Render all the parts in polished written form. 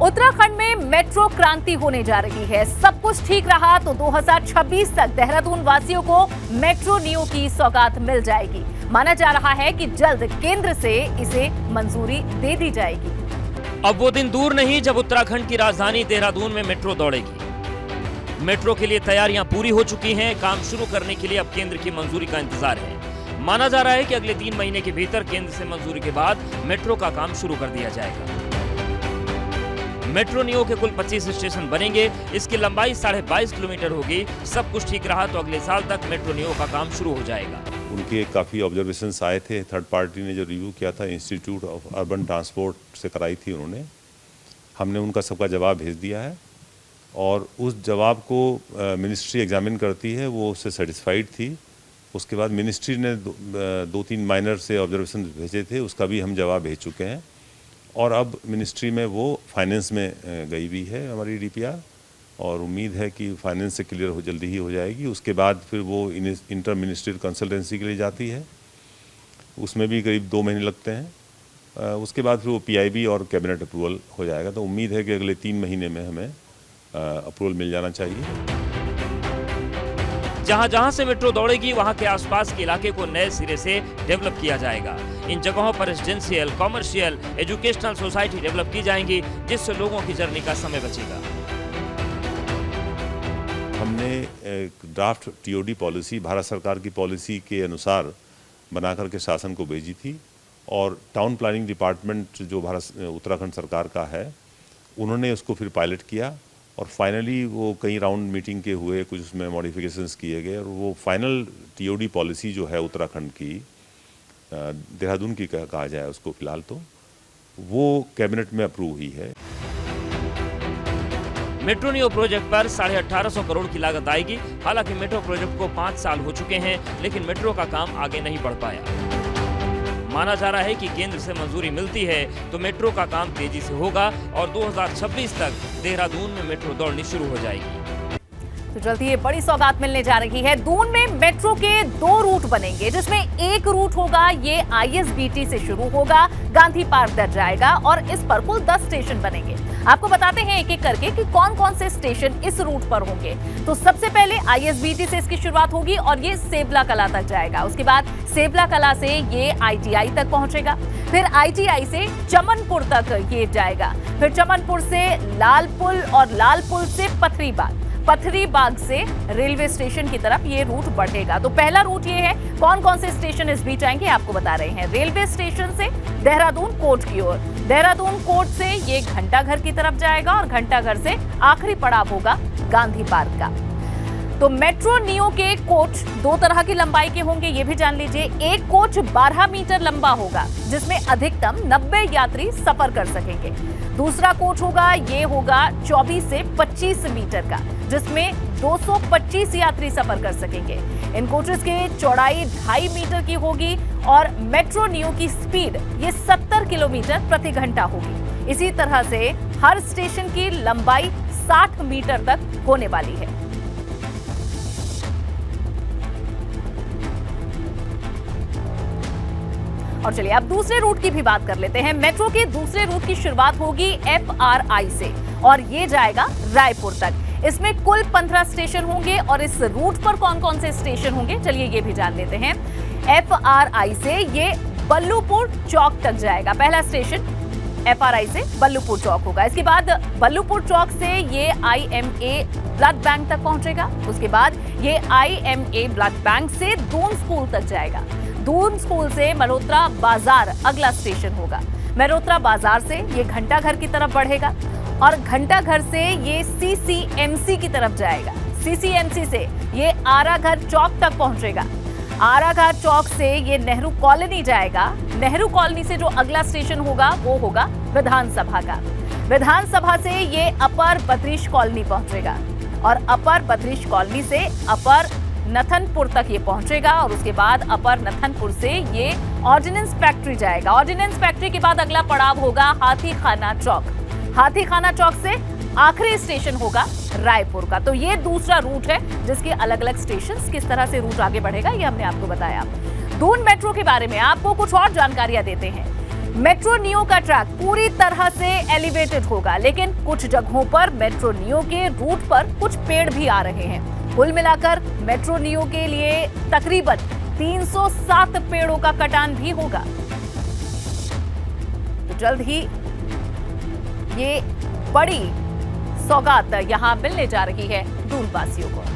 उत्तराखंड में मेट्रो क्रांति होने जा रही है। सब कुछ ठीक रहा तो 2026 तक देहरादून वासियों को मेट्रो नियो की सौगात मिल जाएगी। माना जा रहा है कि जल्द केंद्र से इसे मंजूरी दे दी जाएगी। अब वो दिन दूर नहीं जब उत्तराखंड की राजधानी देहरादून में मेट्रो दौड़ेगी। मेट्रो के लिए तैयारियां पूरी हो चुकी हैं। काम शुरू करने के लिए अब केंद्र की मंजूरी का इंतजार है। माना जा रहा है कि अगले 3 महीने के भीतर केंद्र से मंजूरी के बाद मेट्रो का काम शुरू कर दिया जाएगा। मेट्रो नियो के कुल 25 स्टेशन बनेंगे। इसकी लंबाई 22.5 किलोमीटर होगी। सब कुछ ठीक रहा तो अगले साल तक मेट्रो नियो का काम शुरू हो जाएगा। उनके काफ़ी ऑब्जर्वेशंस आए थे। थर्ड पार्टी ने जो रिव्यू किया था इंस्टीट्यूट ऑफ अर्बन ट्रांसपोर्ट से कराई थी उन्होंने। हमने उनका सबका जवाब भेज दिया है और उस जवाब को मिनिस्ट्री एग्जामिन करती है। वो उससे सेटिस्फाइड थी। उसके बाद मिनिस्ट्री ने 2-3 माइनर से ऑब्जर्वेशन भेजे थे, उसका भी हम जवाब भेज चुके हैं और अब मिनिस्ट्री में वो फाइनेंस में गई हुई है हमारी डीपीआर और उम्मीद है कि फाइनेंस से क्लियर हो जल्दी ही हो जाएगी। उसके बाद फिर वो इंटर मिनिस्ट्रियल कंसल्टेंसी के लिए जाती है, उसमें भी करीब 2 महीने लगते हैं। उसके बाद फिर वो पीआईबी और कैबिनेट अप्रूवल हो जाएगा। तो उम्मीद है कि अगले 3 महीने में हमें अप्रूवल मिल जाना चाहिए। जहां जहां से मेट्रो दौड़ेगी वहां के आसपास के इलाके को नए सिरे से डेवलप किया जाएगा। इन जगहों पर residential, commercial, educational society develop की जाएंगी, जिससे लोगों की जर्नी का समय बचेगा। हमने एक ड्राफ्ट टीओडी पॉलिसी भारत सरकार की पॉलिसी के अनुसार बनाकर के शासन को भेजी थी और टाउन प्लानिंग डिपार्टमेंट जो उत्तराखंड सरकार का है उन्होंने उसको फिर पायलट किया और फाइनली वो कई राउंड मीटिंग के हुए, कुछ उसमें मॉडिफिकेशंस किए गए और वो फाइनल टीओडी पॉलिसी जो है उत्तराखंड की, देहरादून की कहा जाए उसको फिलहाल, तो वो कैबिनेट में अप्रूव हुई है। मेट्रो नियो प्रोजेक्ट पर 1850 करोड़ की लागत आएगी। हालांकि मेट्रो प्रोजेक्ट को 5 साल हो चुके हैं, लेकिन मेट्रो का काम आगे नहीं बढ़ पाया। माना जा रहा है कि केंद्र से मंजूरी मिलती है तो मेट्रो का काम तेजी से होगा और 2026 तक देहरादून में मेट्रो दौड़नी शुरू हो जाएगी। तो जल्दी ये बड़ी सौगात मिलने जा रही है। दून में मेट्रो के 2 रूट बनेंगे, जिसमें एक रूट होगा ये आईएसबीटी से शुरू होगा, गांधी पार्क तक जाएगा और इस पर कुल 10 स्टेशन बनेंगे। आपको बताते हैं एक एक करके कि कौन कौन से स्टेशन इस रूट पर होंगे। तो सबसे पहले आईएसबीटी से इसकी शुरुआत होगी और ये सेबला कला तक जाएगा। उसके बाद सेबला कला से ये आईटीआई तक पहुंचेगा, फिर आईटीआई से चमनपुर तक ये जाएगा, फिर चमनपुर से लालपुल और लालपुल से पथरीबाग से रेलवे स्टेशन की तरफ ये रूट बढ़ेगा। तो पहला रूट ये है। कौन कौन से स्टेशन इस बीच आएंगे आपको बता रहे हैं। रेलवे स्टेशन से देहरादून कोर्ट की ओर, देहरादून कोर्ट से ये घंटाघर की तरफ जाएगा और घंटाघर से आखिरी पड़ाव होगा गांधी पार्क का। तो मेट्रो नियो के कोच 2 तरह की लंबाई के होंगे, ये भी जान लीजिए। एक कोच 12 मीटर लंबा होगा, जिसमें अधिकतम 90 यात्री सफर कर सकेंगे। दूसरा कोच होगा, ये होगा 24 से 25 मीटर का, जिसमें 225 यात्री सफर कर सकेंगे। इन कोचेस की चौड़ाई 2.5 मीटर की होगी और मेट्रो नियो की स्पीड ये 70 किलोमीटर प्रति घंटा होगी। इसी तरह से हर स्टेशन की लंबाई 60 मीटर तक होने वाली है। और चलिए अब दूसरे रूट की भी बात कर लेते हैं। मेट्रो के दूसरे रूट की शुरुआत होगी एफआरआई से और ये जाएगा रायपुर तक। इसमें कुल 15 स्टेशन होंगे और इस रूट पर कौन कौन से स्टेशन होंगे चलिए ये भी जान लेते हैं। एफआरआई से ये बल्लूपुर चौक तक जाएगा। पहला स्टेशन एफआरआई से बल्लूपुर चौक होगा। इसके बाद बल्लूपुर चौक से ये आईएमए ब्लड बैंक तक पहुंचेगा। उसके बाद ये आईएमए ब्लड बैंक से दून स्कूल तक जाएगा। दून स्कूल से मल्होत्रा बाजार अगला स्टेशन होगा। मल्होत्रा बाजार से ये घंटाघर की तरफ बढ़ेगा और घंटाघर से ये सीसीएमसी की तरफ जाएगा। सीसीएमसी से ये आराघर चौक तक पहुंचेगा। आराघर चौक से ये नेहरू कॉलोनी जाएगा। नेहरू कॉलोनी से जो अगला स्टेशन होगा वो होगा विधानसभा का। विधानसभा से ये अपर बद्रीश कॉलोनी पहुंचेगा और अपर बद्रीश कॉलोनी से अपर नथनपुर तक ये पहुंचेगा और उसके बाद अपर नथनपुर से ये ऑर्डिनेंस फैक्ट्री जाएगा। ऑर्डिनेंस फैक्ट्री के बाद अगला पड़ाव होगा हाथीखाना चौक। हाथीखाना चौक से आखिरी स्टेशन होगा रायपुर का। तो ये दूसरा रूट है जिसके अलग अलग स्टेशन, किस तरह से रूट आगे बढ़ेगा ये हमने आपको बताया। दून मेट्रो के बारे में आपको कुछ और जानकारियां देते हैं। मेट्रो नियो का ट्रैक पूरी तरह से एलिवेटेड होगा, लेकिन कुछ जगहों पर मेट्रो नियो के रूट पर कुछ पेड़ भी आ रहे हैं। कुल मिलाकर मेट्रो नियो के लिए तकरीबन 307 पेड़ों का कटान भी होगा। तो जल्द ही ये बड़ी सौगात यहां मिलने जा रही है दून वासियों को।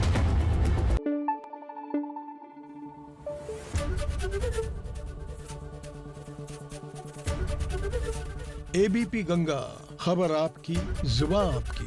एबीपी गंगा, खबर आपकी, जुबान आपकी।